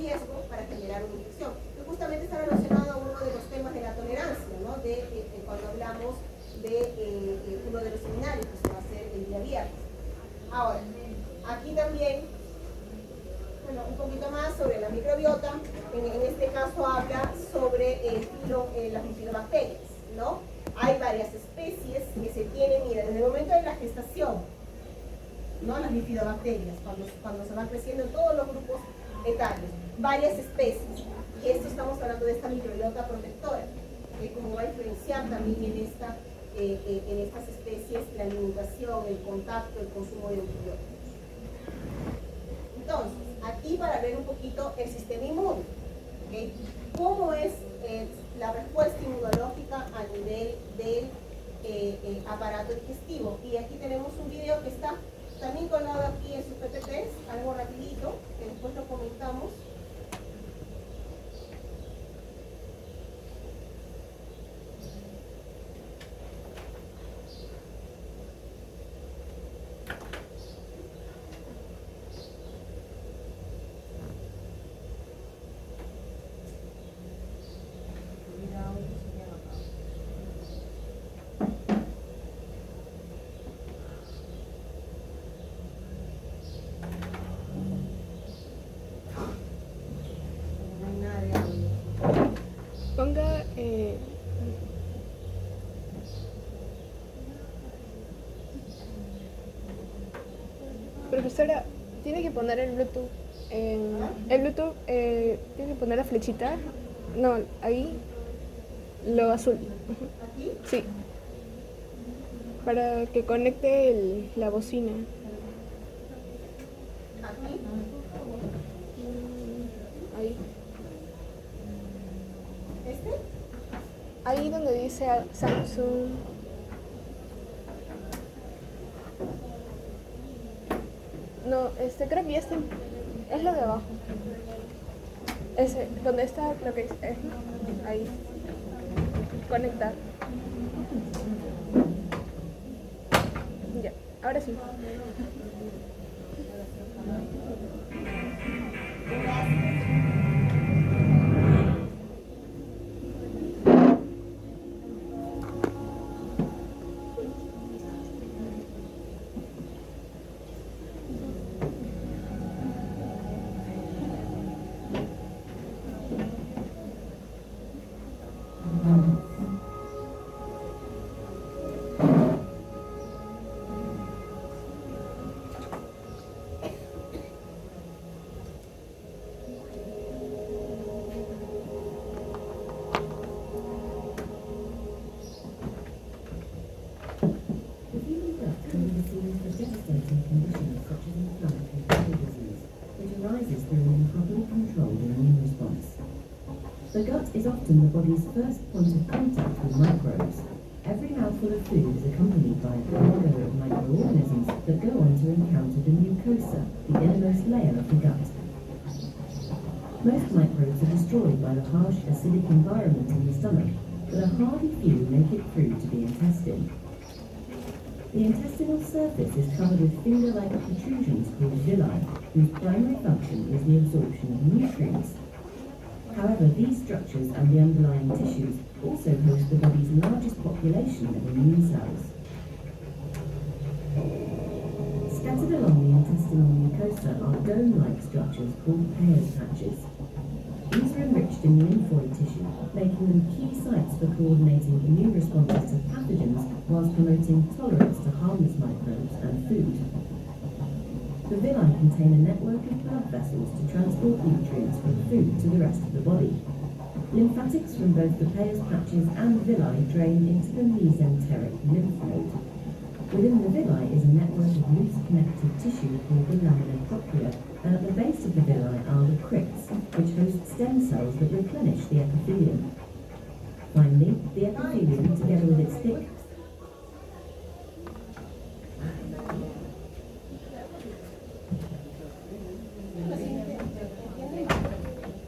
riesgo para generar una infección. Que justamente está relacionado a uno de los temas de la tolerancia, ¿no? Cuando hablamos de uno de los seminarios que se va a hacer el día viernes. Ahora, aquí también, bueno, un poquito más sobre la microbiota. En este caso habla sobre las bifidobacterias, ¿no? Hay varias especies que se tienen, mira, desde el momento de la gestación, ¿no? Las bifidobacterias, cuando se van creciendo en todos los grupos etarios, varias especies. Y esto estamos hablando de esta microbiota protectora, que como va a influenciar también en estas especies la alimentación, el contacto, el consumo de antibióticos. Entonces, aquí para ver un poquito el sistema inmune, ¿okay? ¿Cómo es la respuesta inmunológica a nivel del aparato digestivo? Y aquí tenemos un video que está también colgado aquí en sus PPTs, algo rapidito, que después lo comentamos. Ponga profesora, tiene que poner el Bluetooth el Bluetooth, tiene que poner la flechita, no, ahí, lo azul. ¿Aquí? Sí, para que conecte la bocina. ¿Aquí? Ahí. ¿Este? Ahí donde dice Samsung. No, creo que ya está. Es lo de abajo. Ese, donde está lo que dice. Ahí. Conectar. Ya, ahora sí. The gut is often the body's first point of contact with microbes. Every mouthful of food is accompanied by a cargo of microorganisms that go on to encounter the mucosa, the innermost layer of the gut. Most microbes are destroyed by the harsh acidic environment in the stomach, but a hardy few make it through to the intestine. The intestinal surface is covered with finger-like protrusions called villi, whose primary function is the absorption of nutrients. However, these structures and the underlying tissues also host the body's largest population of immune cells. Scattered along the intestinal mucosa are dome-like structures called Peyer's patches. These are enriched in lymphoid tissue, making them key sites for coordinating immune responses to pathogens whilst promoting tolerance to harmless microbes and food. The villi contain a network of blood vessels to transport nutrients from food to the rest of the body. Lymphatics from both the Peyer's patches and villi drain into the mesenteric lymph node. Within the villi is a network of loose connective tissue called the lamina propria, and at the base of the villi are the crypts, which host stem cells that replenish the epithelium. Finally, the epithelium, together with its thick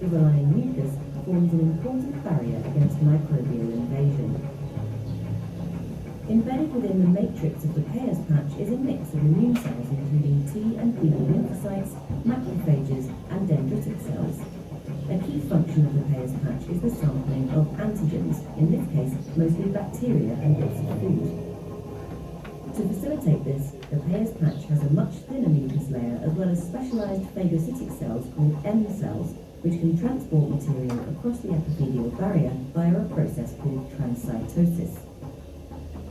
overlying mucus forms an important barrier against microbial invasion. Embedded within the matrix of the Peyer's patch is a mix of immune cells including T and B lymphocytes, macrophages and dendritic cells. key function of the Peyer's patch is the sampling of antigens, in this case mostly bacteria and bits of food. To facilitate this, the Peyer's patch has a much thinner mucus layer as well as specialised phagocytic cells called M cells, which can transport material across the epithelial barrier via a process called transcytosis.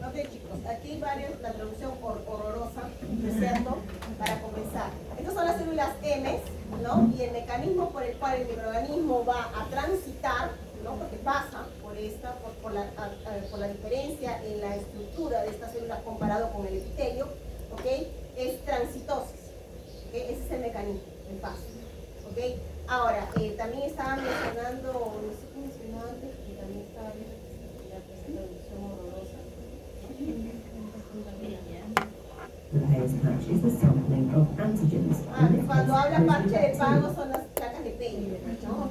Ok chicos, aquí hay varias, la traducción horrorosa, ¿no es cierto? Para comenzar. Estas son las células M, ¿no? Y el mecanismo por el cual el microorganismo va a transitar, ¿no? Porque pasa por la diferencia en la estructura de estas células comparado con el epitelio, ¿ok? Es transitosis, ¿ok? Ese es el mecanismo, el paso, ¿ok? Ahora, también estaba mencionando, no sé cómo mencionaba antes, que también estaba viendo la traducción horrorosa. The Peyer's patch is the sampling of antigens. Cuando habla parche de pago son las placas de Peyer, ¿no?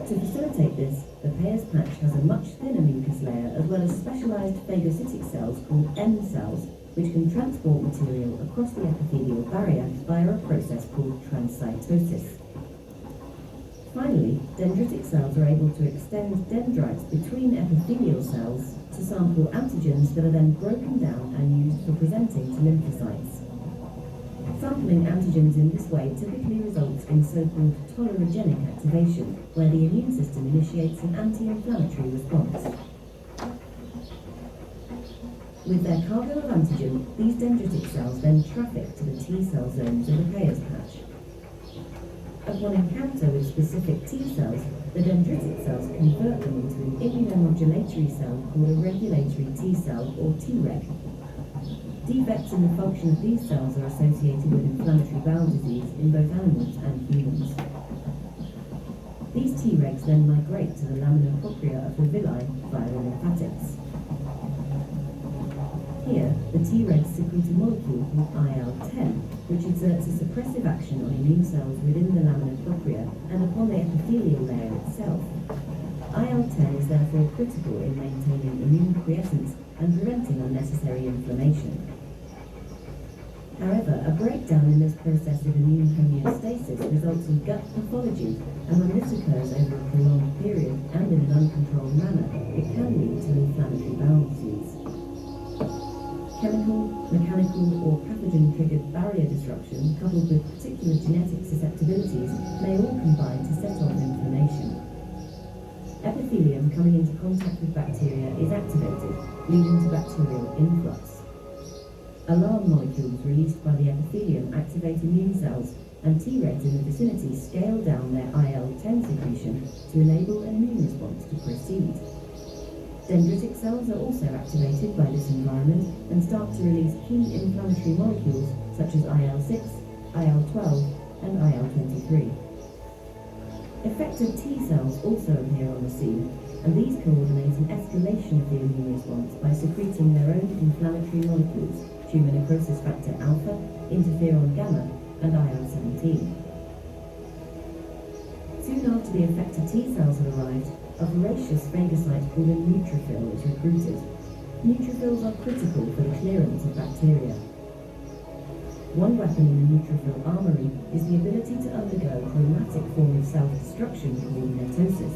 To facilitate this, the Peyer's patch has a much thinner mucus layer as well as specialised phagocytic cells called M cells, which can transport material across the epithelial barrier via a process called transcytosis. Finally, dendritic cells are able to extend dendrites between epithelial cells to sample antigens that are then broken down and used for presenting to lymphocytes. Sampling antigens in this way typically results in so-called tolerogenic activation, where the immune system initiates an anti-inflammatory response. With their cargo of antigen, these dendritic cells then traffic to the T cell zones of the Peyer's patch. Upon encounter with specific T cells, the dendritic cells convert them into an immunomodulatory cell called a regulatory T cell, or Treg. Defects in the function of these cells are associated with inflammatory bowel disease in both animals and humans. These Tregs then migrate to the lamina propria of the villi via the lymphatics. Here, the Tregs secrete a molecule called IL-10, which exerts a suppressive action on immune cells within the lamina propria and upon the epithelial layer itself. IL-10 is therefore critical in maintaining immune quiescence and preventing unnecessary inflammation. However, a breakdown in this process of immune homeostasis results in gut pathology, and when this occurs over a prolonged period and in an uncontrolled manner, it can lead to inflammatory bowel disease. Chemical, mechanical, or pathogen-triggered barrier disruption, coupled with particular genetic susceptibilities, may all combine to set off inflammation. Epithelium coming into contact with bacteria is activated, leading to bacterial influx. Alarm molecules released by the epithelium activate immune cells, and Tregs in the vicinity scale down their IL-10 secretion to enable an immune response to proceed. Dendritic cells are also activated by this environment and start to release key inflammatory molecules such as IL-6, IL-12, and IL-23. Effector T cells also appear on the scene, and these coordinate an escalation of the immune response by secreting their own inflammatory molecules, tumor necrosis factor alpha, interferon gamma, and IL-17. Soon after the effector T cells have arrived, a voracious phagocyte called a neutrophil is recruited. Neutrophils are critical for the clearance of bacteria. One weapon in the neutrophil armory is the ability to undergo a chromatic form of self-destruction called netosis.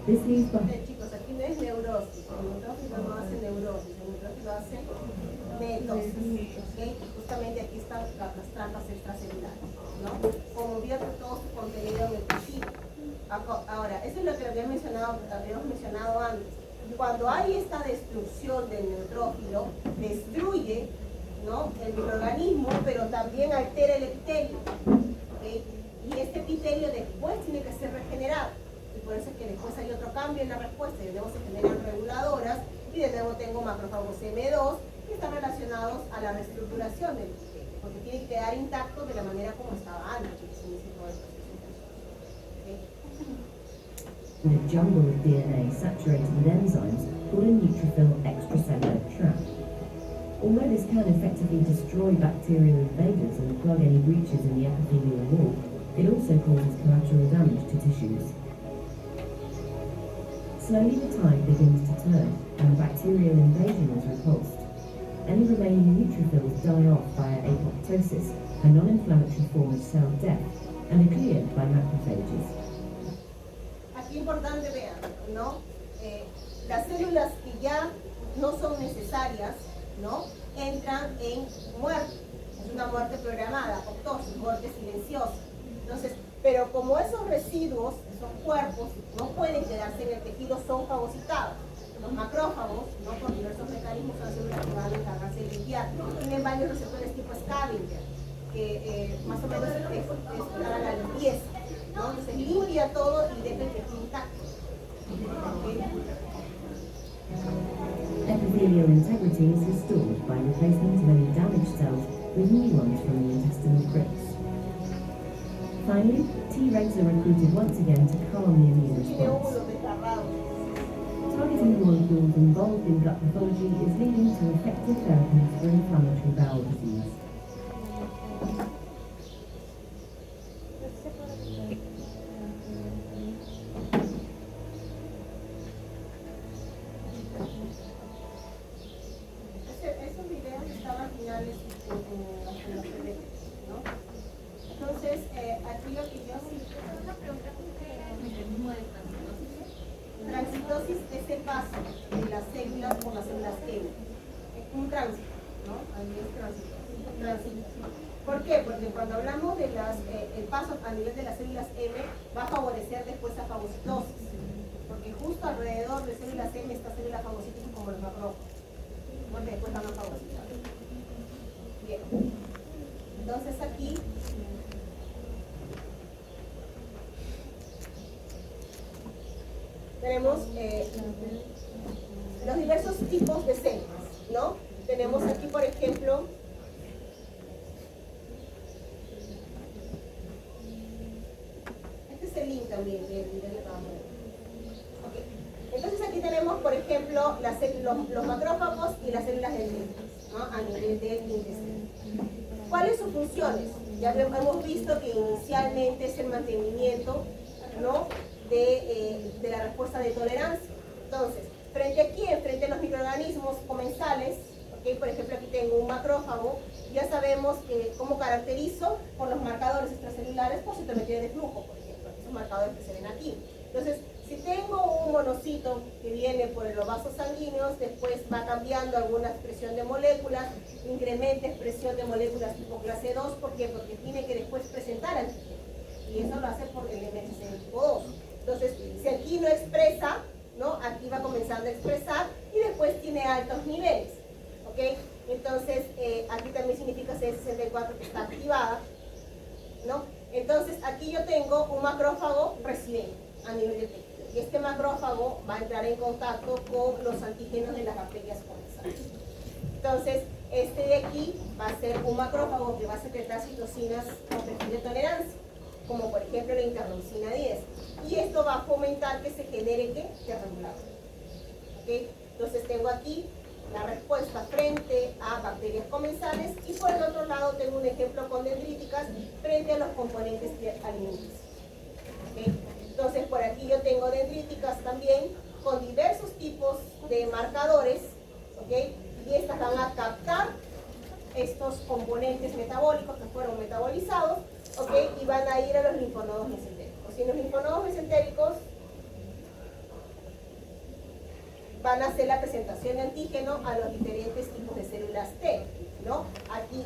This leaves behind... Chicos, aquí no es neurosis, el neutrófilo no hace neurosis, el neutrófilo hace netosis, ¿ok? Justamente aquí están las trampas extracelulares, ¿no? Como vierte todo su contenido en el tejido. Ahora, eso es lo que habíamos mencionado antes. Cuando hay esta destrucción del neutrófilo, destruye, ¿no?, el microorganismo, pero también altera el epitelio, ¿okay? Y este epitelio después tiene que ser regenerado. Y por eso es que después hay otro cambio en la respuesta, y de nuevo se generan reguladoras, y de nuevo tengo macrófagos M2, que están relacionados a la reestructuración del epitelio, porque tiene que quedar intacto de la manera como estaba antes, que se inició todo el proceso. In a jungle of DNA saturated with enzymes called a neutrophil extracellular trap. Although this can effectively destroy bacterial invaders and plug any breaches in the epithelial wall, it also causes collateral damage to tissues. Slowly the tide begins to turn and the bacterial invasion is repulsed. Any remaining neutrophils die off via apoptosis, a non-inflammatory form of cell death, and are cleared by macrophages. Aquí importante vean, ¿no? Las células que ya no son necesarias, ¿no? Entran en muerte. Es una muerte programada, apoptosis, muerte silenciosa. Entonces, pero como esos residuos, esos cuerpos, no pueden quedarse en el tejido, son fagocitados. Los macrófagos, ¿no? Por diversos mecanismos, son células que van a encargarse de limpiar. Tienen varios receptores tipo scavenger, que más o menos es para la limpieza, ¿no? Entonces limpia todo y deja el tejido intacto. Epithelial integrity is restored by replacement of any damaged cells with new ones from the intestinal crypts. Finally, Tregs are recruited once again to calm the immune Tiene response. óvulos desgarrados. Targeting the molecules involved in gut pathology is leading to effective therapies for inflammatory bowel disease. Esos videos estaban finales en los proyectos, ¿no? Entonces, aquí lo que yo transitosis es el paso de las células por las células M. Es un tránsito, ¿no? Ahí es tránsito. ¿Por qué? Porque cuando hablamos de el paso a nivel de las células M va a favorecer después a fagocitosis. Porque justo alrededor de células M está células fagocíticas como los macrófagos. Porque después van a fagocitar. Bien. Entonces aquí tenemos los diversos tipos de células, ¿no? Tenemos aquí, por ejemplo, este es el link también del video que acabamos de ver. Okay. Entonces aquí tenemos, por ejemplo, los macrófagos y las células dendríticas, ¿no? A nivel del intestino. ¿Cuáles son sus funciones? Ya hemos visto que inicialmente es el mantenimiento, ¿no? de la respuesta de tolerancia. Entonces, frente a quién? Frente a los microorganismos comensales, ¿okay? Por ejemplo, aquí tengo un macrófago, ya sabemos cómo caracterizo por los marcadores extracelulares por citometría de flujo, por ejemplo, esos marcadores que se ven aquí. Entonces, si tengo un monocito que viene por los vasos sanguíneos, después va cambiando alguna expresión de moléculas, incrementa expresión de moléculas tipo clase 2, ¿por qué? Porque tiene que después presentar antígenos, y eso lo hace por el MHC tipo 2. Entonces, si aquí no expresa, ¿no? Aquí va comenzando a expresar y después tiene altos niveles, ¿ok? Entonces, aquí también significa CD64 que está activada, ¿no? Entonces, aquí yo tengo un macrófago residente a nivel de tejido. Y este macrófago va a entrar en contacto con los antígenos de las bacterias comensales. Entonces, este de aquí va a ser un macrófago que va a secretar citocinas con perfil de tolerancia, como por ejemplo la interleucina 10. Y esto va a fomentar que se genere ¿qué? Terremoto. ¿Okay? Entonces tengo aquí la respuesta frente a bacterias comensales y por el otro lado tengo un ejemplo con dendríticas frente a los componentes alimenticios. ¿Okay? Entonces por aquí yo tengo dendríticas también con diversos tipos de marcadores, ¿okay? Y estas van a captar estos componentes metabólicos que fueron metabolizados, ¿okay? Y van a ir a los linfonodos mesentéricos. Y los linfonodos mesentéricos van a hacer la presentación de antígeno a los diferentes tipos de células T, ¿no? Aquí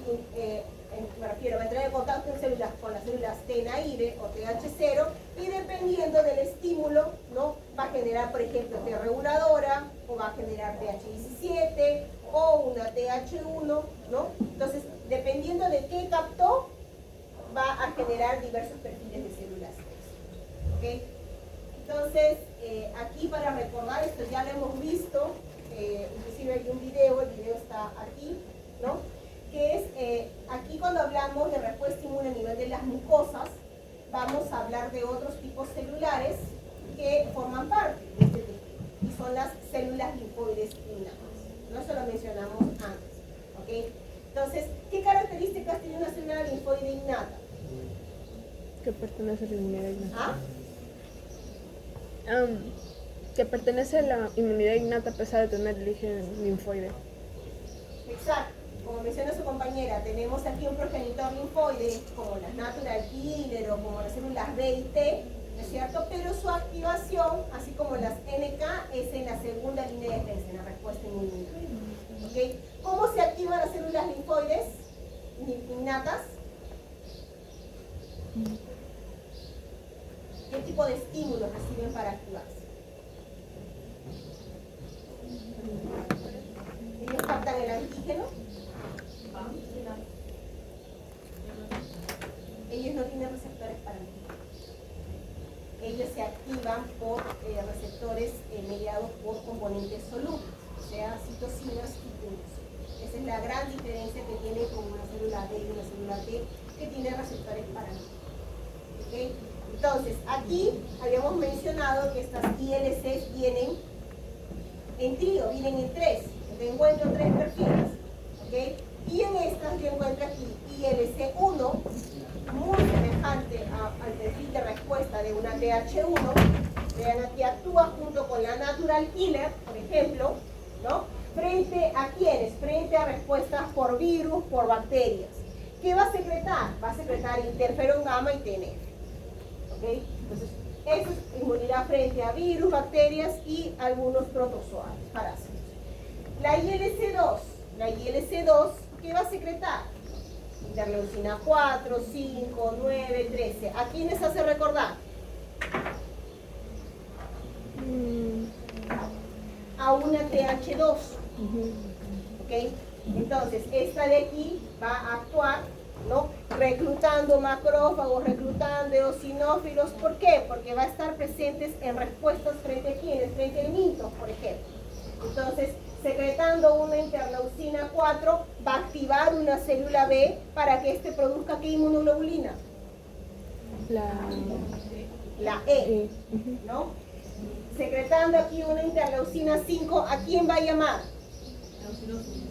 me refiero, va a entrar en contacto en células con las células T naive o TH0 y dependiendo del estímulo, ¿no? Va a generar, por ejemplo, T reguladora o va a generar TH17 o una TH1, ¿no? Entonces, dependiendo de qué captó, va a generar diversos perfiles de células T, ¿ok? Entonces, aquí para recordar esto ya lo hemos visto, inclusive hay un video, el video está aquí, ¿no? Que es, aquí cuando hablamos de respuesta inmune a nivel de las mucosas, vamos a hablar de otros tipos celulares que forman parte de este tejido, y son las células linfoides innatas, ¿no? Eso lo mencionamos antes, ¿ok? Entonces, ¿qué características tiene una célula linfoide innata? Que pertenece a la inmunidad innata. ¿Ah? Que pertenece a la inmunidad innata a pesar de tener el origen linfoide. Exacto, como menciona su compañera, tenemos aquí un progenitor linfoide como las natural killer o como las células B y T, ¿no es cierto? Pero su activación, así como las NK, es en la segunda línea de defensa, en la respuesta inmunitaria. ¿Okay? ¿Cómo se activan las células linfoides innatas? ¿Qué tipo de estímulos reciben para activarse? Ellos captan el antígeno. Ellos no tienen receptores para antígenos. Ellos se activan por receptores mediados por componentes solubles, o sea, citocinas y puntos. Esa es la gran diferencia que tiene con una célula B y una célula T, que tiene receptores para antígenos. ¿Okay? Entonces, aquí habíamos mencionado que estas ILCs vienen en trío, vienen en tres. Yo encuentro tres perfiles. ¿Okay? Y en estas yo encuentro aquí ILC1, muy semejante al perfil de respuesta de una TH1. Vean, aquí actúa junto con la natural killer, por ejemplo, ¿no? ¿Frente a quiénes? Frente a respuestas por virus, por bacterias. ¿Qué va a secretar? Va a secretar interferón gamma y TNF. ¿Okay? Entonces, eso es inmunidad frente a virus, bacterias y algunos protozoarios, parásitos. La ILC2, ¿qué va a secretar? Interleucina 4, 5, 9, 13. ¿A quiénes hace recordar? A una TH2. ¿Ok? Entonces, esta de aquí va a actuar, ¿no? Reclutando macrófagos, reclutando eosinófilos. ¿Por qué? Porque va a estar presentes en respuestas frente a quiénes, frente al mito, por ejemplo. Entonces, secretando una interleucina 4, va a activar una célula B para que éste produzca ¿qué inmunoglobulina? La E, ¿no? Secretando aquí una interleucina 5, ¿a quién va a llamar?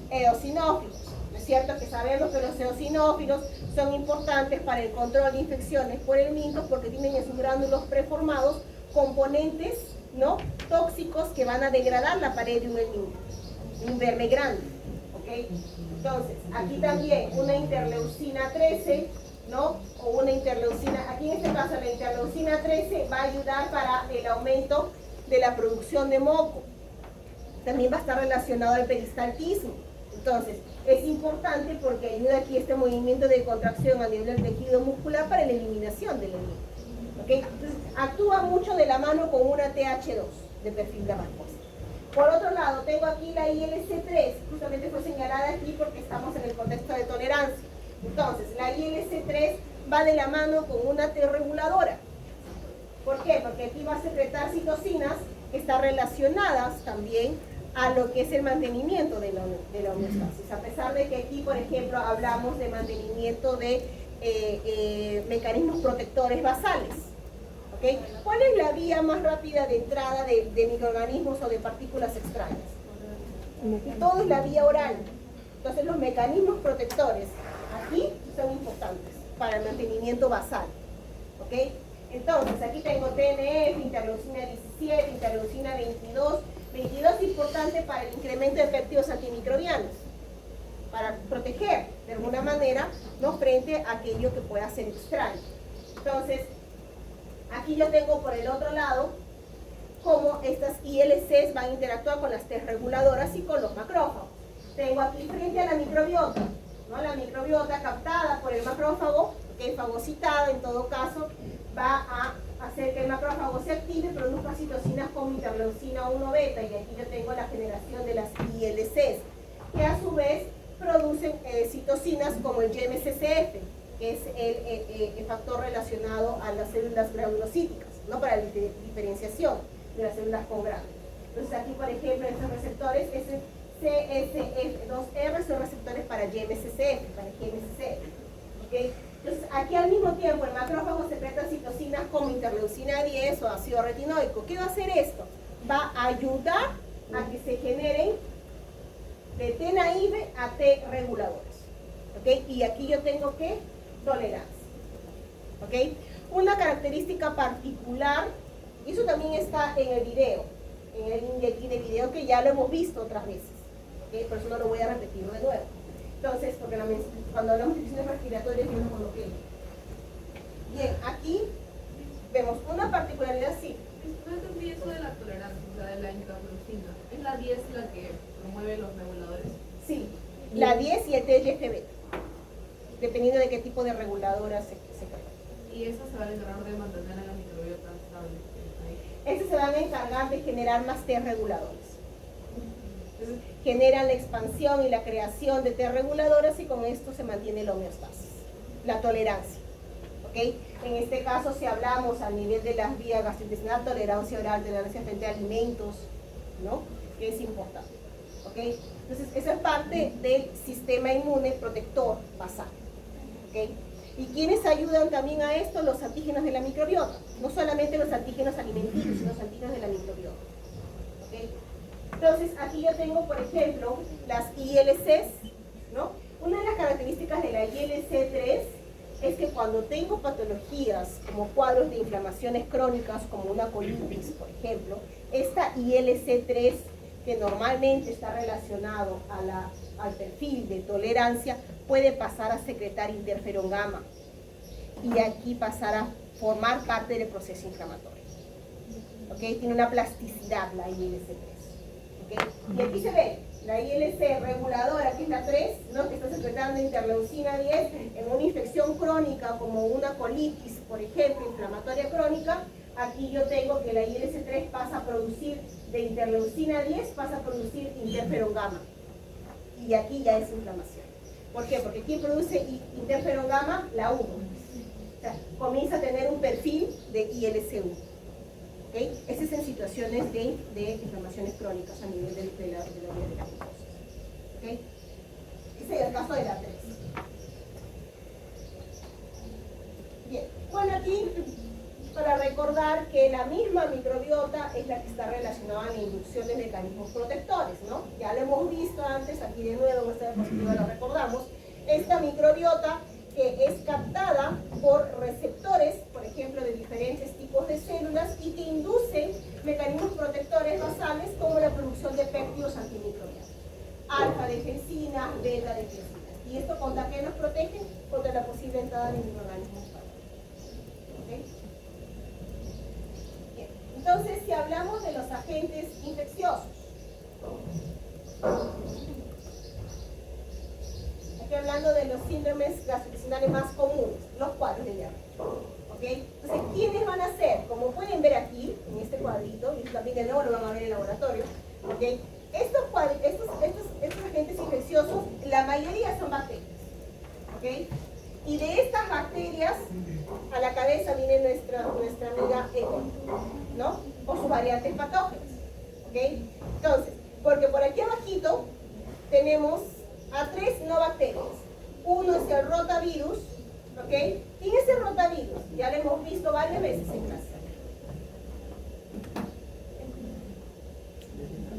Eosinófilos. ¿No es cierto que sabemos que los eosinófilos son importantes para el control de infecciones por el minto porque tienen en sus gránulos preformados componentes, ¿no?, tóxicos que van a degradar la pared de un helminto, un verme grande, ¿ok? Entonces, aquí también una interleucina 13, ¿no? O una interleucina, aquí en este caso la interleucina 13 va a ayudar para el aumento de la producción de moco. También va a estar relacionado al peristaltismo. Entonces, es importante porque ayuda aquí este movimiento de contracción a nivel del tejido muscular para la eliminación del helminto. ¿Okay? Entonces, actúa mucho de la mano con una TH2 de perfil de respuesta. Por otro lado, tengo aquí la ILC3, justamente fue señalada aquí porque estamos en el contexto de tolerancia. Entonces, la ILC3 va de la mano con una T reguladora. ¿Por qué? Porque aquí va a secretar citocinas que están relacionadas también a lo que es el mantenimiento de la homeostasis. A pesar de que aquí, por ejemplo, hablamos de mantenimiento de mecanismos protectores basales. ¿Okay? ¿Cuál es la vía más rápida de entrada de microorganismos o de partículas extrañas? Todo es la vía oral. Entonces los mecanismos protectores aquí son importantes para el mantenimiento basal. ¿Okay? Entonces aquí tengo TNF, interleucina 17, interleucina 22. 22 es importante para el incremento de péptidos antimicrobianos, para proteger de alguna manera, ¿no?, frente a aquello que pueda ser extraño. Entonces, aquí yo tengo por el otro lado cómo estas ILCs van a interactuar con las T reguladoras y con los macrófagos. Tengo aquí frente a la microbiota, ¿no? La microbiota captada por el macrófago, que es fagocitada en todo caso, va a hacer que el macrófago se active y produzca citocinas como interleucina 1 beta, y aquí yo tengo la generación de las ILCs, que a su vez producen citocinas como el GM-CSF, que es el factor relacionado a las células granulocíticas, ¿no?, para la diferenciación de las células con granos. Entonces aquí, por ejemplo, estos receptores CSF2R son receptores para GM-CSF, para GM-CSF. ¿Okay? Entonces aquí al mismo tiempo el macrófago secreta citocinas como interleucina 10 o ácido retinoico. ¿Qué va a hacer esto? Va a ayudar a que se generen de T naive a T reguladores. ¿Okay? Y aquí yo tengo que tolerancia. ¿Okay? Una característica particular, y eso también está en el video, en el link de aquí de video, que ya lo hemos visto otras veces. ¿Okay? Por eso no lo voy a repetir de nuevo. Entonces, porque cuando hablamos de infecciones respiratorias, yo no coloqué. Bien, aquí vemos una particularidad, sí. No entendí eso de la tolerancia, o sea, de la interleucina. ¿Es la 10 la que promueve los reguladores? Sí, la 10 y el TGF-beta, dependiendo de qué tipo de reguladora se crea. Y esas se van a encargar de mantener a la microbiota estable. Estos se van a encargar de generar más T reguladores. Entonces, generan la expansión y la creación de T reguladoras y con esto se mantiene la homeostasis, la tolerancia. ¿Okay? En este caso, si hablamos a nivel de las vías gastrointestinales, tolerancia oral, tolerancia frente a alimentos, ¿no? Que es importante. ¿Okay? Entonces, eso es parte del sistema inmune protector basal. ¿Okay? ¿Y quiénes ayudan también a esto? Los antígenos de la microbiota. No solamente los antígenos alimenticios, sino los antígenos de la microbiota. ¿Okay? Entonces, aquí yo tengo, por ejemplo, las ILCs, ¿no? Una de las características de la ILC3 es que cuando tengo patologías como cuadros de inflamaciones crónicas, como una colitis, por ejemplo, esta ILC3, que normalmente está relacionado al perfil de tolerancia, puede pasar a secretar interferón gamma y aquí pasar a formar parte del proceso inflamatorio. ¿Okay? Tiene una plasticidad la ILC3. ¿Okay? Y aquí se ve la ILC reguladora, que es la 3, ¿no? Que está secretando interleucina 10 en una infección crónica como una colitis, por ejemplo, inflamatoria crónica. Aquí yo tengo que la ILC3 pasa a producir de interleucina 10, pasa a producir interferón gamma. Y aquí ya es inflamación. ¿Por qué? Porque ¿quién produce interferón gamma? La 1. O sea, comienza a tener un perfil de ILC1. ¿Okay? Ese es en situaciones de inflamaciones crónicas a nivel de la vía de la mucosa. ¿Okay? Ese es el caso de la 3. Bien, bueno, aquí para recordar que la misma microbiota es la que está relacionada a la inducción de mecanismos protectores, ¿no? Ya lo hemos visto antes, aquí de nuevo en esta diapositiva lo recordamos. Esta microbiota que es captada por receptores, por ejemplo, de diferentes tipos de células y que inducen mecanismos protectores basales como la producción de péptidos antimicrobianos, alfa defensinas, beta defensinas. ¿Y esto contra qué nos protege? Contra la posible entrada de microorganismos patógenos. ¿Okay? Bien. Entonces, si hablamos de los agentes infecciosos, hablando de los síndromes gastrointestinales más comunes, los cuadros de diarrea. ¿Okay? Entonces, ¿quiénes van a ser? Como pueden ver aquí, en este cuadrito, y también de nuevo lo van a ver en el laboratorio, ¿okay? Estos agentes infecciosos, la mayoría son bacterias. ¿Okay? Y de estas bacterias, a la cabeza viene nuestra amiga E. coli, ¿no? O sus variantes patógenas. ¿Okay? Entonces, porque por aquí abajito tenemos a 3 no bacterias. Uno es el rotavirus, ¿ok? ¿Quién es el rotavirus? Ya lo hemos visto varias veces en clase.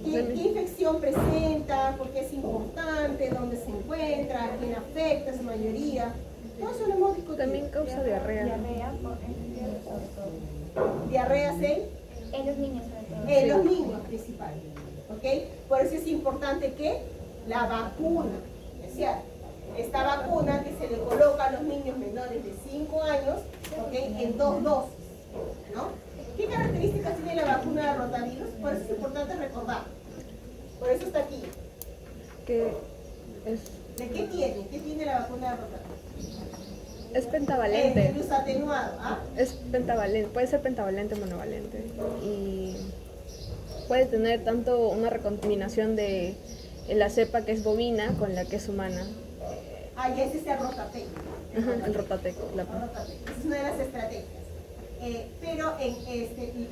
¿Qué infección presenta? ¿Por qué es importante? ¿Dónde se encuentra? ¿A quién afecta? ¿Su mayoría? Todo eso lo hemos discutido. También causa diarrea. ¿Diarreas En los niños sobre todo. en los niños principalmente? ¿Ok? Por eso es importante que la vacuna, ¿es cierto? Esta vacuna que se le coloca a los niños menores de 5 años, ¿ok? En 2 dosis, ¿no? ¿Qué características tiene la vacuna de rotavirus? Por eso es importante recordar. Por eso está aquí. Que es ¿De qué tiene? ¿Qué tiene la vacuna de rotavirus? Es pentavalente. El virus atenuado, ¿ah? Es pentavalente, puede ser pentavalente o monovalente. Y puede tener tanto una recombinación de la cepa que es bovina con la que es humana. Ah, y ese es el Rotatec. Ajá, el Rotatec. Rotatec. Es una de las estrategias. Pero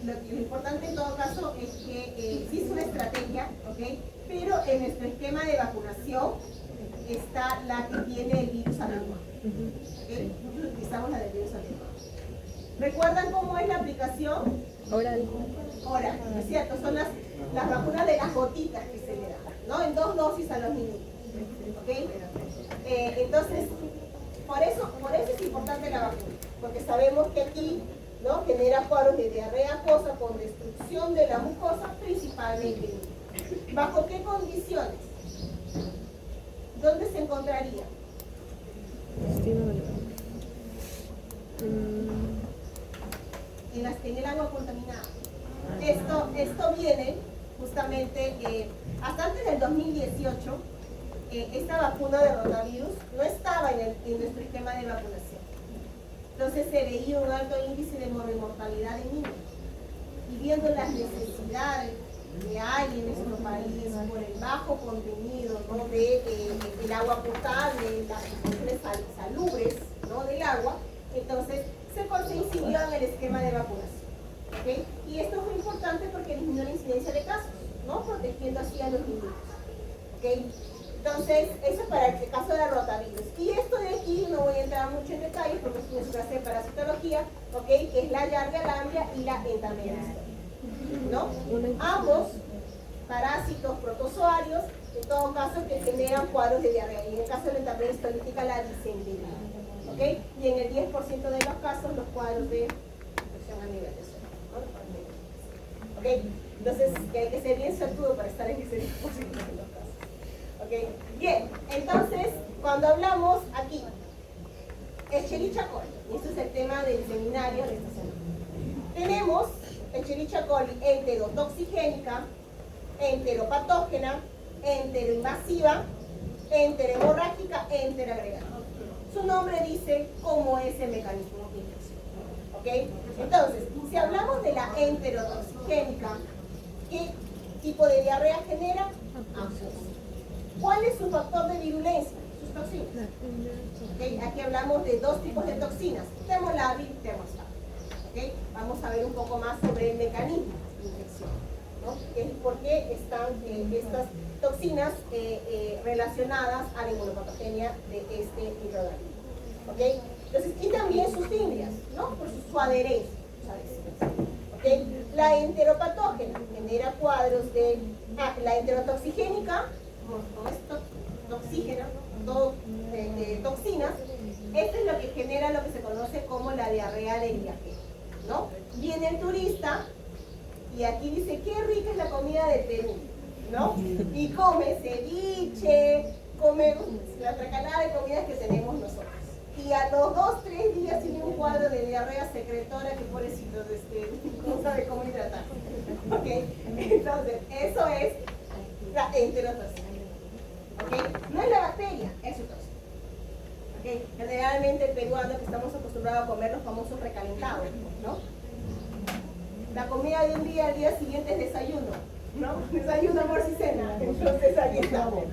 lo importante en todo caso es que sí es una estrategia, ¿ok? Pero en nuestro esquema de vacunación está la que tiene el virus atenuado. ¿Okay? Nosotros utilizamos la del virus atenuado. ¿Recuerdan cómo es la aplicación? Oral. Oral, ¿no es cierto? Son las vacunas de las gotitas que se le dan, ¿no? En 2 dosis a los niños. ¿Ok? Entonces, por eso es importante la vacuna, porque sabemos que aquí, ¿no?, genera cuadros de diarrea acuosa con destrucción de la mucosa, principalmente. ¿Bajo qué condiciones? ¿dónde se encontraría? Destino del En el agua contaminada. Esto viene justamente, hasta antes del 2018, esta vacuna de rotavirus no estaba en nuestro esquema de vacunación. Entonces se veía un alto índice de mortalidad de niños. Y viendo las necesidades que hay en nuestro país por el bajo contenido, ¿no?, de el agua potable, las condiciones salubres, ¿no?, del agua, entonces se incidió en el esquema de vacunación. ¿Okay? Y esto es muy importante porque disminuyó la incidencia de casos, ¿no?, protegiendo así a los niños. ¿Okay? Entonces, eso es para el caso de rotavirus. Y esto de aquí, no voy a entrar mucho en detalles porque es una clase de parasitología, ¿ok?, que es la Yardia lamblia y la Entamerostoma, ¿no? Ambos parásitos protozoarios, en todo caso, que generan cuadros de diarrea. Y en el caso de la entamerostoma, la disentería, ¿ok? Y en el 10% de los casos, los cuadros de infección a nivel de suelo, ¿no? ¿Ok? Entonces, que hay que ser bien suertudo para estar en ese 10% de los casos. ¿Okay? Bien, entonces, cuando hablamos aquí, Escherichia coli, y este es el tema del seminario de esta semana. Tenemos Escherichia coli enterotoxigénica, enteropatógena, enteroinvasiva, enterohemorrágica, enteroagregada. Su nombre dice cómo es el mecanismo de infección. ¿Okay? Entonces, si hablamos de la enterotoxigénica, ¿qué tipo de diarrea genera? Abscesos. ¿Cuál es su factor de virulencia? Sus toxinas. ¿Okay? Aquí hablamos de dos tipos de toxinas, termolábil y termostato. ¿Okay? Vamos a ver un poco más sobre el mecanismo de infección, ¿no? ¿Por qué están estas toxinas relacionadas a la inmunopatogenia de este microorganismo? ¿Okay? Entonces, y también sus filias, ¿no?, por su adherencia. ¿Okay? La enteropatógena genera cuadros de la enterotoxigénica, como es toxígeno, todo toxinas. Esto es lo que genera lo que se conoce como la diarrea del viajero, ¿no? Viene el turista y aquí dice, qué rica es la comida de Perú, ¿no? Y come ceviche, come la tracalada de comidas que tenemos nosotros. Y a los 2-3 días tiene un cuadro de diarrea secretora que pobrecito no sabe cómo hidratar. ¿Okay? Entonces, eso es la enterotoxina. ¿Okay? No es la bacteria, es su toxina. ¿Okay? Generalmente el peruano, que estamos acostumbrados a comer los famosos recalentados, ¿no? La comida de un día, al día siguiente es desayuno, ¿no? Desayuno, almuerzo y cena. Entonces ahí estamos.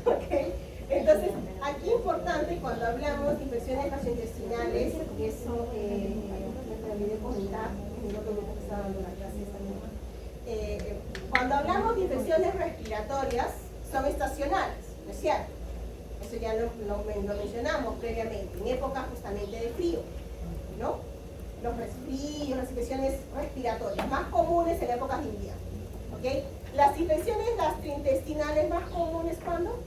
¿Okay? Entonces, aquí importante cuando hablamos de infecciones gastrointestinales, y eso me olvidé comentar en el otro grupo que estaba dando la clase esta misma. Cuando hablamos de infecciones respiratorias, son estacionales, ¿no es cierto? Eso ya lo mencionamos previamente, en épocas justamente de frío, ¿no? Los resfríos, las infecciones respiratorias, más comunes en épocas de invierno, ¿ok? Las infecciones gastrointestinales más comunes, ¿cuándo?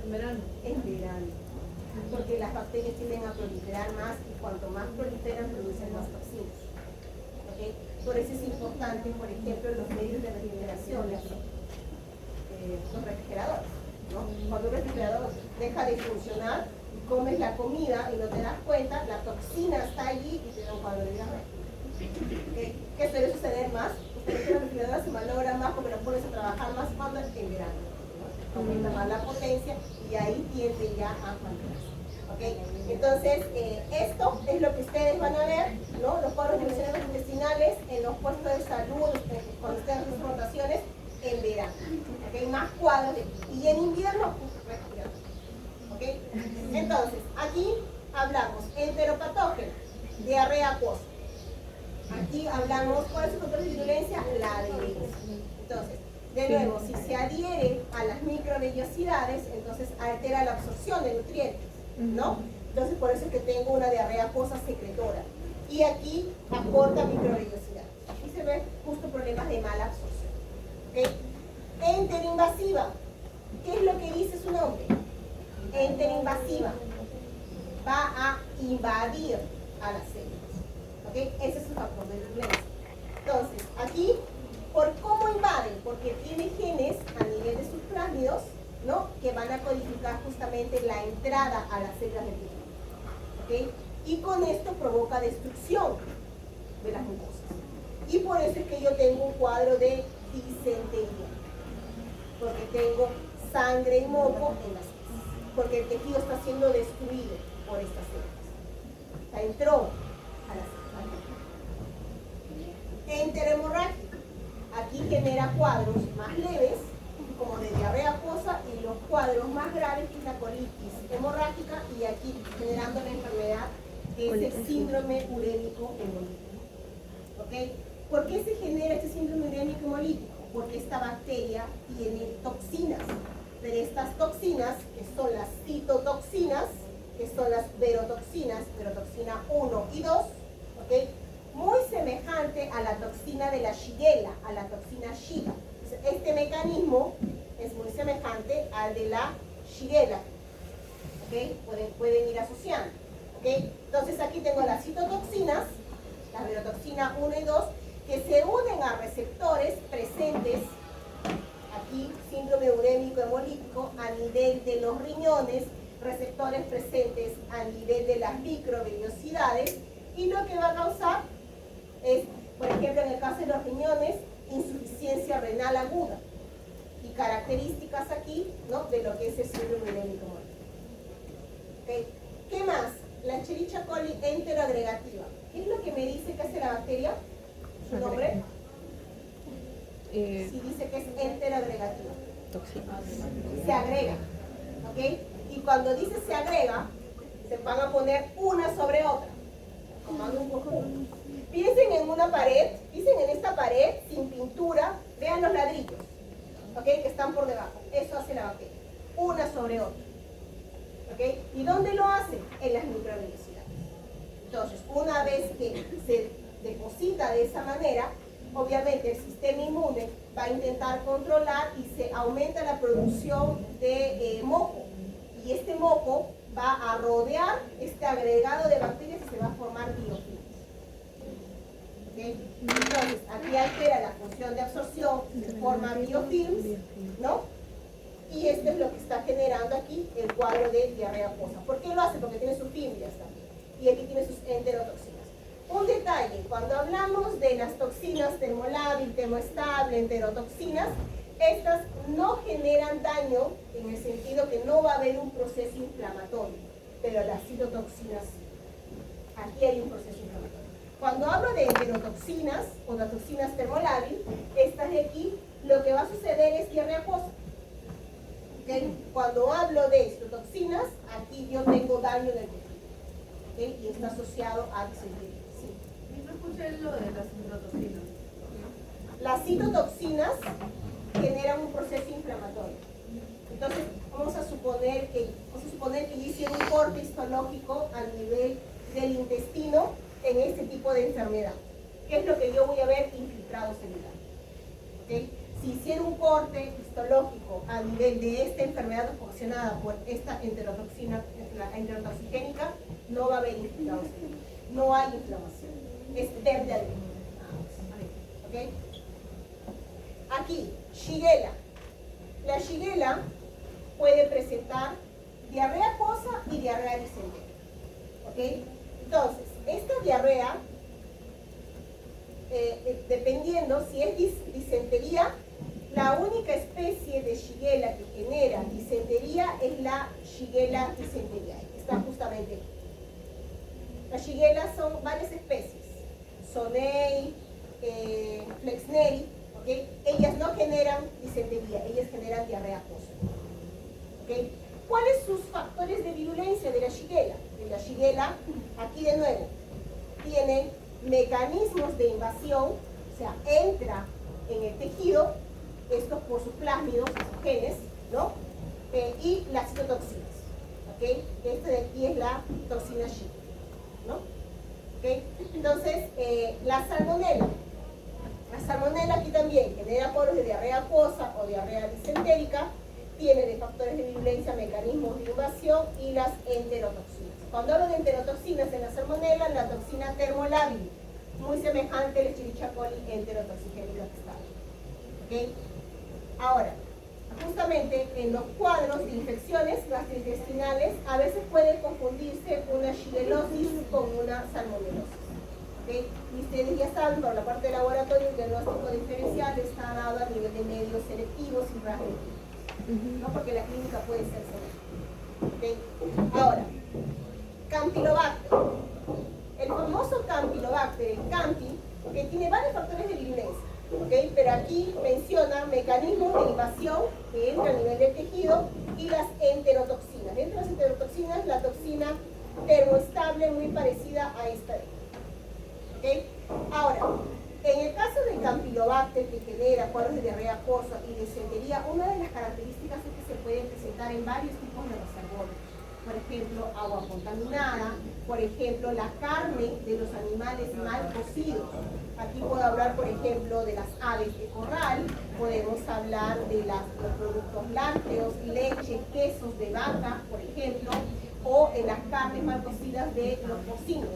En verano. En verano, porque las bacterias tienden a proliferar más y cuanto más proliferan producen más toxinas. ¿Okay? Por eso es importante, por ejemplo, los medios de refrigeración, los refrigeradores, ¿no? Cuando un refrigerador deja de funcionar, comes la comida y no te das cuenta, la toxina está allí y te da un cuadro de diarrea. ¿Okay? ¿Qué suele suceder más? Ustedes los refrigeradores se malogran más porque los pones a trabajar más cuando en verano, ¿no? Aumenta más la potencia y ahí tiende ya a mantenerse. ¿Okay? Entonces, esto es lo que ustedes van a ver, ¿no? Los cuadros de infecciones intestinales en los puestos de salud, cuando estén sus rotaciones, en verano. ¿Okay? Más cuadros y en invierno, respiratorio. ¿Okay? Entonces, aquí hablamos enteropatógena, diarrea acuosa. Aquí hablamos, ¿cuál es su factor de virulencia? La adherencia. Entonces, de nuevo, si se adhiere a las microvellosidades, entonces altera la absorción de nutrientes, ¿no? Entonces, por eso es que tengo una diarrea acuosa secretora. Y aquí aporta microvellosidades. Aquí se ven justo problemas de mala absorción. ¿Okay? Enteroinvasiva. ¿Qué es lo que dice su nombre? Enteroinvasiva. Va a invadir a las células. ¿Okay? Ese es su factor de virulencia. Entonces, aquí, ¿por cómo invade? Porque tiene genes a nivel de sus plasmidos ¿no? Que van a codificar justamente la entrada a las células del tejido. ¿Ok? Y con esto provoca destrucción de las mucosas. Y por eso es que yo tengo un cuadro de disentería, porque tengo sangre y moco en las heces, porque el tejido está siendo destruido por estas células. O sea, entró a las células. Enterohemorrágico. Aquí genera cuadros más leves, como de diarrea acuosa, y los cuadros más graves, que es la colitis hemorrágica, y aquí generando la enfermedad, que es el síndrome urémico hemolítico. ¿Ok? ¿Por qué se genera este síndrome urémico hemolítico? Porque esta bacteria tiene toxinas, pero estas toxinas, que son las citotoxinas, que son las verotoxinas, verotoxina 1 y 2, ¿ok? Muy semejante a la toxina de la Shigella, a la toxina Shiga. Este mecanismo es muy semejante al de la Shigella, ¿ok? Pueden ir asociando, ¿ok? Entonces aquí tengo las citotoxinas, la verotoxina 1 y 2, que se unen a receptores presentes, aquí síndrome urémico hemolítico, a nivel de los riñones, receptores presentes a nivel de las microvellosidades, y lo que va a causar es, por ejemplo, en el caso de los riñones, insuficiencia renal aguda, y características aquí, ¿no?, de lo que es el síndrome urémico hemolítico. ¿Okay? ¿Qué más? La Escherichia coli enteroagregativa. ¿Qué es lo que me dice que hace la bacteria? ¿Su nombre? Si dice que es enteroagregativa. Toxinas. Se agrega, ¿ok? Y cuando dice se agrega, se van a poner una sobre otra. Tomando un poco. Piensen en una pared, piensen en esta pared sin pintura, vean los ladrillos, ¿ok? Que están por debajo. Eso hace la bacteria, una sobre otra, ¿ok? ¿Y dónde lo hace? En las microvellosidades. Entonces, una vez que se deposita de esa manera, obviamente el sistema inmune va a intentar controlar y se aumenta la producción de moco. Y este moco va a rodear este agregado de bacterias y se va a formar biofilms. ¿Okay? Entonces, aquí altera la función de absorción, se forma biofilms, ¿no? Y esto es lo que está generando aquí el cuadro de diarrea acuosa. ¿Por qué lo hace? Porque tiene sus fimbrias también. Y aquí tiene sus enterotoxinas. Un detalle, cuando hablamos de las toxinas termolábil, termoestable, enterotoxinas, estas no generan daño en el sentido que no va a haber un proceso inflamatorio, pero las citotoxinas, aquí hay un proceso inflamatorio. Cuando hablo de enterotoxinas o de toxinas termolábil, estas de aquí, lo que va a suceder es diarrea acuosa. ¿Okay? Cuando hablo de citotoxinas, aquí yo tengo daño del tejido, ¿okay? Y está asociado a disentería. No escuché lo de las citotoxinas. Las citotoxinas generan un proceso inflamatorio. Entonces, vamos a suponer que yo hiciera un corte histológico a nivel del intestino en este tipo de enfermedad. ¿Qué es lo que yo voy a ver? Infiltrado celular. ¿Okay? Si hiciera un corte histológico a nivel de esta enfermedad ocasionada por esta enterotoxina, la enterotoxigénica, no va a haber infiltrado celular. No hay inflamación. Es verde adentro. ¿Okay? Aquí, Shigella. La Shigella puede presentar diarrea acuosa y diarrea disentérica. ¿Ok? Entonces, esta diarrea, dependiendo si es disentería, la única especie de Shigella que genera disentería es la Shigella disentérica. Está justamente aquí. Las Shigella son varias especies. Sonei, Flexneri, ¿okay? Ellas no generan disentería, ellas generan diarrea acuosa. ¿Okay? ¿Cuáles son sus factores de virulencia de la Shigella? De la Shigella, aquí de nuevo, tiene mecanismos de invasión, o sea, entra en el tejido, esto por sus plásmidos, sus genes, ¿no? Y las citotoxinas, ¿ok? Esta de aquí es la toxina Shiga, ¿no? ¿Okay? Entonces, la salmonela. La salmonela aquí también genera poros de diarrea acuosa o diarrea disentérica, tiene de factores de virulencia mecanismos de invasión y las enterotoxinas. Cuando hablo de enterotoxinas en la salmonela, la toxina termolábil, muy semejante a la Escherichia coli enterotoxigénica que está. ¿Okay? Ahora, Justamente en los cuadros de infecciones gastrointestinales a veces puede confundirse una shigellosis con una salmonelosis. ¿Okay? Y ustedes ya saben, por la parte de laboratorio, el diagnóstico diferencial está dado a nivel de medios selectivos y rasgos, ¿no? Porque la clínica puede ser selectiva. ¿Okay? Ahora, Campylobacter. El famoso Campylobacter, el Campi, que tiene varios factores de virulencia. ¿Okay? Pero aquí menciona mecanismos de invasión que entra a nivel del tejido y las enterotoxinas. Dentro de las enterotoxinas, la toxina termoestable muy parecida a esta de aquí. ¿Okay? Ahora, en el caso del Campylobacter que genera cuadros de diarrea acuosa y disentería, una de las características es que se pueden presentar en varios tipos de reservorios. Por ejemplo, agua contaminada, por ejemplo, la carne de los animales mal cocidos. Aquí puedo hablar, por ejemplo, de las aves de corral, podemos hablar de los productos lácteos, leche, quesos de vaca, por ejemplo, o en las carnes mal cocidas de los porcinos.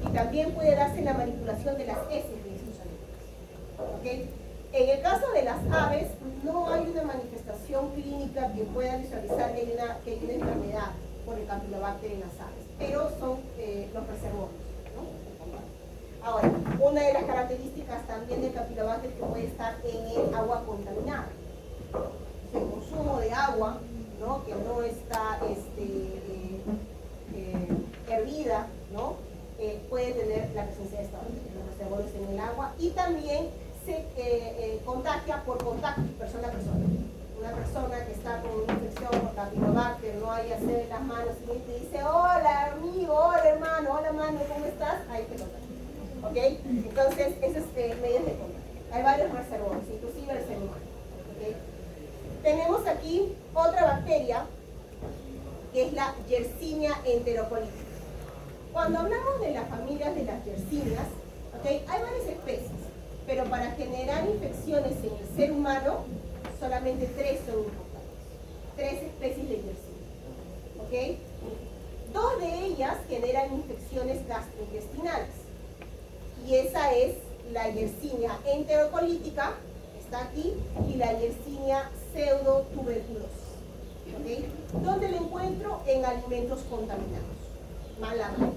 Y también puede darse la manipulación de las heces de esos animales. ¿Okay? En el caso de las aves, no hay una manifestación clínica que pueda visualizar que hay una enfermedad por el Campylobacter en las aves, pero son los reservorios, ¿no? Ahora, una de las características también del Campylobacter que puede estar en el agua contaminada. El consumo de agua, ¿no? Que no está hervida, ¿no? Puede tener la presencia de los reservorios en el agua y también se contagia por contacto, persona a persona. Una persona que está con una infección por Campylobacter, no hay hacer las manos y te dice, hola amigo, hola hermano, hola mano, ¿cómo estás? Ahí te contagia. ¿Ok? Entonces, esos medios de contagio. Hay varios reservorios, inclusive el ser humano. ¿Okay? Tenemos aquí otra bacteria, que es la Yersinia enterocolitis. Cuando hablamos de las familias de las yersinias, ¿okay? Hay varias especies, pero para generar infecciones en el ser humano, solamente 3 son importantes. 3 especies de Yersinia. ¿Okay? 2 de ellas generan infecciones gastrointestinales. Y esa es la Yersinia enterocolítica, está aquí, y la Yersinia pseudotuberculosis. ¿Okay? ¿Dónde la encuentro? En alimentos contaminados, mal lavados.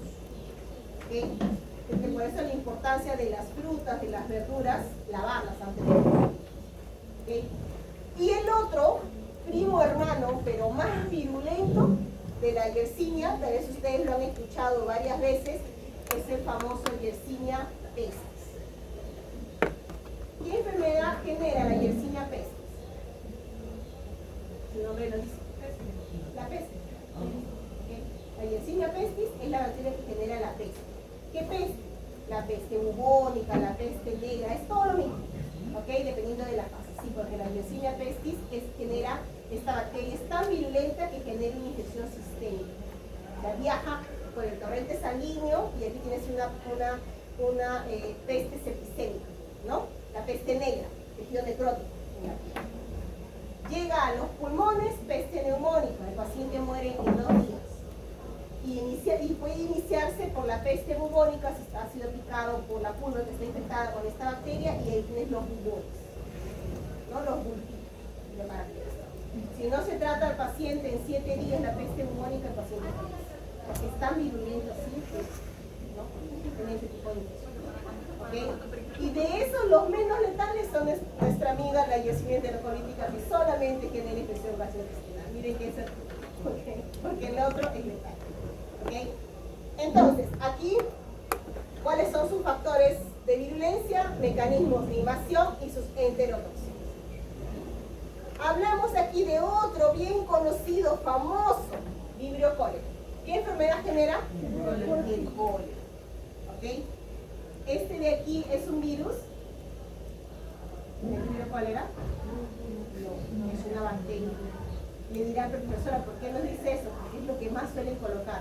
¿Okay? Porque por eso la importancia de las frutas, de las verduras, lavarlas antes de comer. ¿Okay? Y el otro, primo hermano, pero más virulento de la Yersinia, tal vez ustedes lo han escuchado varias veces, es el famoso Yersinia pestis. ¿Qué enfermedad genera la Yersinia pestis? Su nombre lo dice. La peste. ¿Okay? La Yersinia pestis es la bacteria que genera la peste. ¿Qué peste? La peste bubónica, la peste negra, es todo lo mismo. ¿Okay? Dependiendo de la fase. Sí, porque la Yersinia pestis genera, esta bacteria es tan virulenta que genera una infección sistémica. O sea, viaja por el torrente sanguíneo y aquí tienes una peste septicémica, ¿no? La peste negra, tejido necrótico en la piel. Llega a los pulmones, peste neumónica, el paciente muere en 2 días. Y puede iniciarse por la peste bubónica si ha sido picado por la pulga que está infectada con esta bacteria, y ahí tienes los bubones, ¿no? Los bultitos de paraplegia. Si no se trata al paciente en 7 días la peste bubónica, el paciente fallece. Porque es tan virulento así, ¿no? Tiene ese tipo de infección. ¿Okay? Y de esos, los menos letales son nuestra amiga la Yersinia enterocolítica, que solamente genera infección gastrointestinal. Miren que eso, porque el otro es letal. ¿Okay? Entonces, aquí, ¿cuáles son sus factores de virulencia? Mecanismos de invasión y sus enterotoxinas. Hablamos aquí de otro bien conocido, famoso, Vibrio cólera. ¿Qué enfermedad genera? El cólera. ¿Okay? Este de aquí es un virus. ¿El Vibrio cólera? No, es una bacteria. Le dirán, pero profesora, ¿por qué nos dice eso? Porque es lo que más suelen colocar.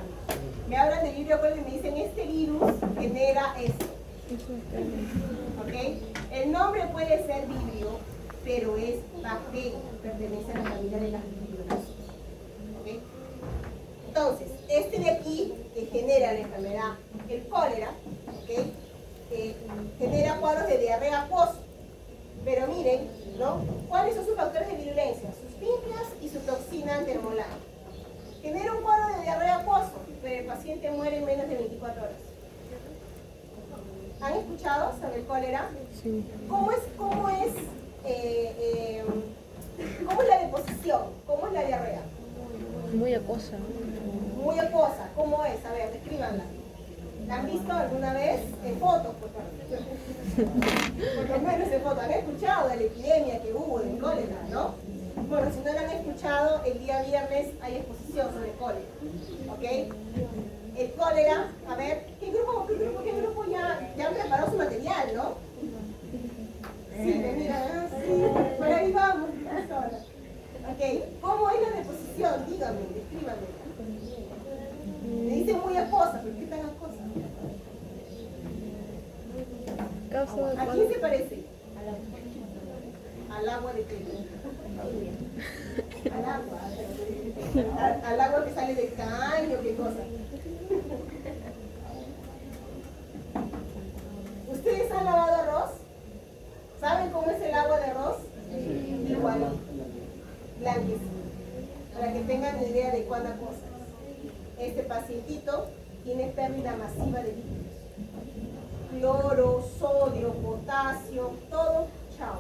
Me hablan de Vibrio cólera y me dicen, este virus genera esto. ¿Okay? El nombre puede ser vibrio, pero es bacteria, pertenece a la familia de las vibriosas. ¿Okay? Entonces, este de aquí, que genera la enfermedad, el cólera, ¿okay? Genera cuadros de diarrea acuosa. Pero miren, ¿no? ¿Cuáles son sus factores de virulencia? Sus limpias y su toxina antermolar. Genera un cuadro de diarrea acuoso, pero el paciente muere en menos de 24 horas. ¿Han escuchado sobre el cólera? Sí. ¿Cómo es la deposición? ¿Cómo es la diarrea? Muy acosa. Muy acuosa. ¿Cómo es? A ver, descríbanla. ¿La han visto alguna vez? En fotos, por lo menos en fotos. ¿Han escuchado de la epidemia que hubo del cólera, no? Bueno, si no la han escuchado, el día viernes hay exposición sobre cólera. ¿Ok? El cólera, a ver, ¿qué grupo ya han preparado su material, no? Sí, mira, sí, por ahí vamos. Ok, ¿cómo es la deposición? Dígame, descríbame. Me dice muy acuosa, ¿pero qué tan acuosa? Causa ¿A quién se parece? Al agua de qué? Al agua que sale del caño, ¿qué cosa? ¿Ustedes han lavado arroz? ¿Saben cómo es el agua de arroz? Igual, blanquecino, para que tengan idea de cuánta cosa es. Este pacientito tiene pérdida masiva de líquidos. Cloro, sodio, potasio, todo, chao.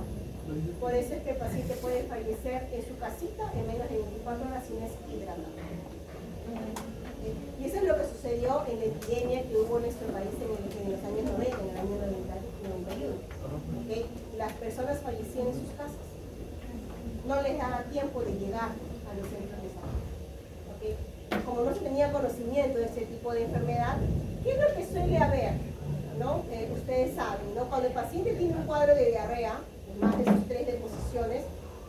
Por eso es que el paciente puede fallecer en su casita en menos de 24 horas si no es hidratado. Y eso es lo que sucedió en la epidemia que hubo en nuestro país en los años 90, en el año 91. ¿Okay? Las personas fallecían en sus casas. No les daba tiempo de llegar a los centros de salud. ¿Okay? Como no se tenía conocimiento de ese tipo de enfermedad, ¿qué es lo que suele haber? ¿No? Ustedes saben, ¿no? Cuando el paciente tiene un cuadro de diarrea, más de sus 3 deposiciones,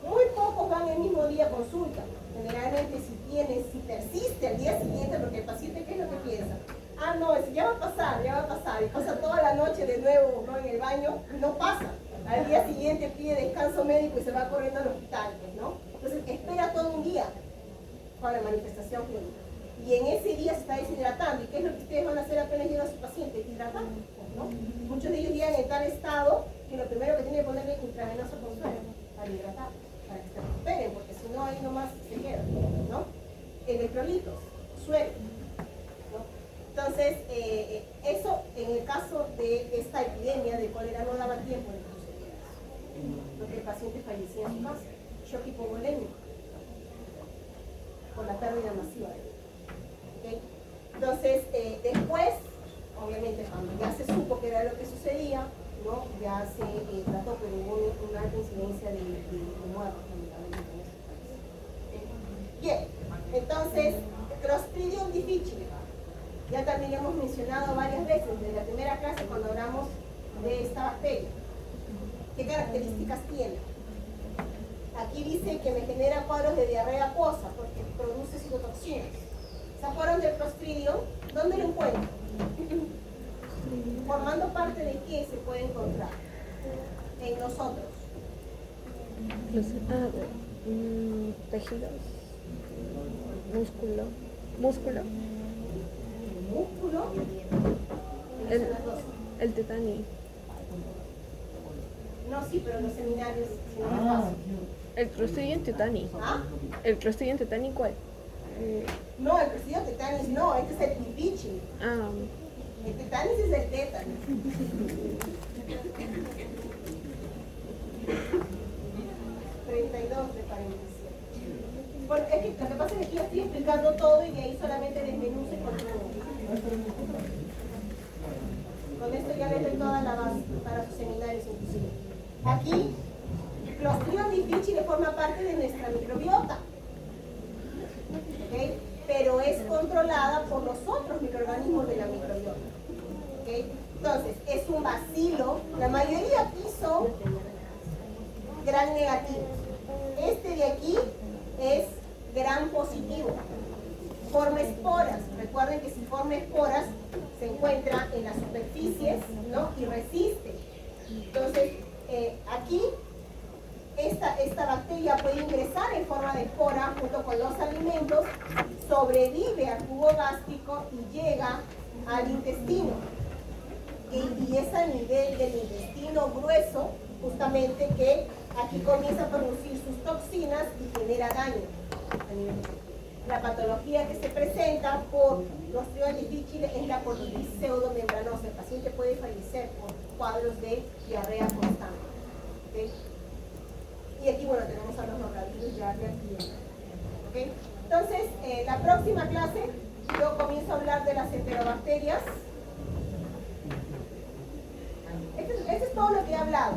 muy pocos van el mismo día a consulta. Generalmente si persiste al día siguiente, porque el paciente, ¿qué es lo que piensa? Ah, no, ya va a pasar, y pasa toda la noche de nuevo, ¿no? En el baño, y no pasa. Al día siguiente pide descanso médico y se va corriendo al hospital, ¿no? Entonces espera todo un día con la manifestación clínica. Y en ese día se está deshidratando. ¿Y qué es lo que ustedes van a hacer apenas llega a su paciente? Hidratar, ¿no? Muchos de ellos llegan en tal estado que lo primero que tienen que ponerle intravenoso con suero para hidratar, para que se recuperen, porque si no ahí nomás se quedan, ¿no? Electrolitos, suero, ¿no? Entonces, eso en el caso de esta epidemia de cólera no daba tiempo de proceder, porque el paciente fallecía en su casa, shock hipovolémico, por la pérdida masiva de líquidos. ¿Okay? Entonces, después, obviamente, cuando ya se supo que era lo que sucedía, ¿no? Ya se trató, pero hubo una alta incidencia de muertos lamentablemente en este país. Bien, entonces, Clostridium difficile. Ya también hemos mencionado varias veces desde la primera clase cuando hablamos de esta bacteria. ¿Qué características tiene? Aquí dice que me genera cuadros de diarrea acuosa porque produce citotoxinas. ¿Se acuerdan del Clostridium? ¿Dónde lo encuentran? ¿Formando parte de qué se puede encontrar en nosotros? Tejidos. Músculo. ¿Músculo? El tetani. No, sí, pero los seminarios, si no me paso. El Clostridium tetani. ¿Ah? ¿El Clostridium tetani cuál? No, el Clostridium tetanis no, este es el difficile. Ah, El tetanis es el tétanos. 32 de 47. Bueno, es que lo que pasa es que aquí estoy explicando todo y de ahí solamente desmenuce con con esto ya les doy toda la base para sus seminarios inclusive. Aquí, Clostridium difficile forma parte de nuestra microbiota. ¿Okay? Pero es controlada por los otros microorganismos de la microbiota. ¿Okay? Entonces, es un bacilo. La mayoría aquí son gran negativos. Este de aquí es gran positivo. Forma esporas. Recuerden que si forma esporas, se encuentra en las superficies, ¿no? Y resiste. Entonces, aquí esta bacteria puede ingresar en forma de espora junto con los alimentos, sobrevive al tubo gástrico y llega al intestino. Y es a nivel del intestino grueso justamente que aquí comienza a producir sus toxinas y genera daño a nivel intestinal. La patología que se presenta por Clostridium difficile es la colitis pseudomembranosa. El paciente puede fallecer por cuadros de diarrea constante. ¿Okay? Y aquí, bueno, tenemos a los norovirus ya reactivos. ¿Okay? Entonces, la próxima clase yo comienzo a hablar de las enterobacterias. Esto es todo lo que he hablado.